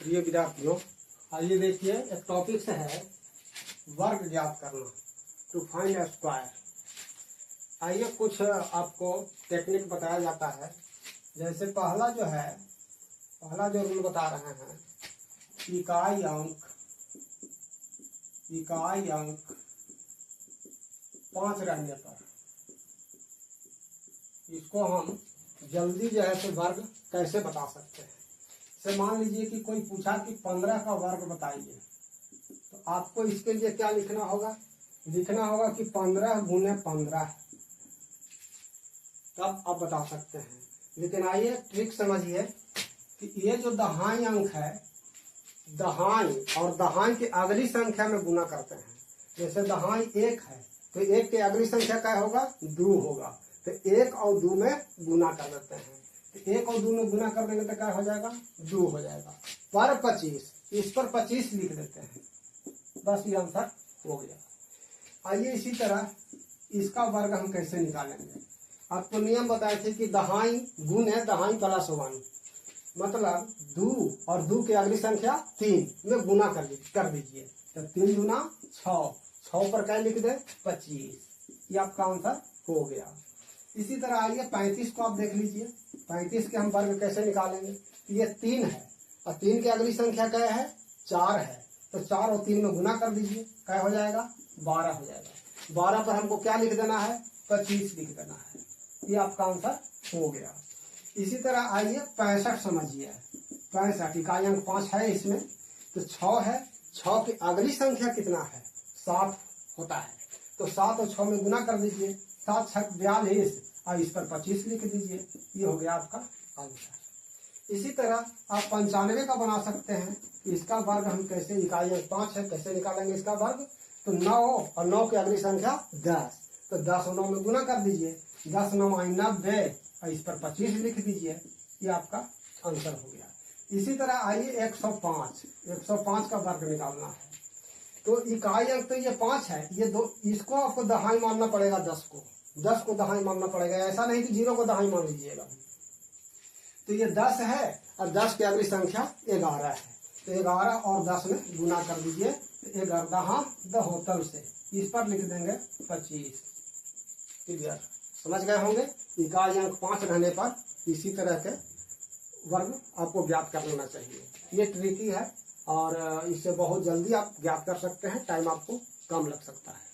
प्रिय विद्यार्थियों, आइए देखिए एक टॉपिक से है वर्ग ज्ञात करना, टू फाइंड ए स्क्वायर। आइए कुछ आपको टेक्निक बताया जाता है। जैसे पहला जो रूल बता रहे हैं, इकाई अंक 5 रहने पर इसको हम जल्दी जो है तो वर्ग कैसे बता सकते हैं। से मान लीजिए कि कोई पूछा कि 15 का वर्ग बताइए, तो आपको इसके लिए क्या लिखना होगा कि 15 गुने 15, तब आप बता सकते हैं। लेकिन आइए ट्रिक समझिए कि ये जो दहाई अंक है, दहाई और दहाई की अगली संख्या में गुना करते हैं। जैसे दहाई 1 है तो 1 की अगली संख्या क्या होगा, 2 होगा, तो 1 और 2 में गुना कर देते हैं। तो 1 और 2 में गुना कर देंगे तो क्या हो जाएगा, 2 हो जाएगा। पर 25, इस पर 25 लिख देते हैं, बस ये आंसर हो गया। आइए इसी तरह इसका वर्ग हम कैसे निकालेंगे। आपको नियम बताए थे कि दहाई गुण है दहाई प्लस 1, मतलब 2 और 2 की अगली संख्या 3 में गुना कर दीजिए। तो 3 गुना 6 पर क्या लिख दे, 25, ये आपका आंसर हो गया। इसी तरह आइए 35 को आप देख लीजिए। 35 के हम वर्ग कैसे निकालेंगे। ये 3 है और 3 की अगली संख्या क्या है, 4 है, तो 4 और 3 में गुना कर दीजिए, क्या हो जाएगा, 12 हो जाएगा। 12 पर हमको क्या लिख देना है, 25 लिख देना है, ये आपका आंसर हो गया। इसी तरह आइए 65 समझिए। 65 इकाई अंक 5 है इसमें, तो 6 है, 6 की अगली संख्या कितना है, 7 होता है, तो 7 और 6 में गुना कर दीजिए, 7 6 42 और इस पर 25 लिख दीजिए, ये हो गया आपका आंसर। इसी तरह आप 95 का बना सकते हैं। इसका वर्ग हम कैसे, इकाई अंक 5 है, कैसे निकालेंगे इसका वर्ग। तो 9 और 9 की अगली संख्या 10, तो 10 और 9 में गुना कर दीजिए, 10 9 90 और इस पर 25 लिख दीजिए, ये आपका आंसर हो गया। इसी तरह आइए 105 का वर्ग निकालना है। तो इकाई अंक तो ये 5 है, ये दो, इसको आपको दहाई मानना पड़ेगा, 10 को दहाई मानना पड़ेगा। ऐसा नहीं कि 0 को दहाई मान लीजिएगा। तो ये 10 है और 10 की अगली संख्या 11 है, तो 11 और 10 में गुना कर दीजिए, तो 11 दहोतल से इस पर लिख देंगे 25। क्लियर, समझ गए होंगे। इकाई अंक 5 रहने पर इसी तरह के वर्ग आपको ज्ञात कर लेना चाहिए। ये ट्रिकी है और इससे बहुत जल्दी आप ज्ञात कर सकते हैं, टाइम आपको कम लग सकता है।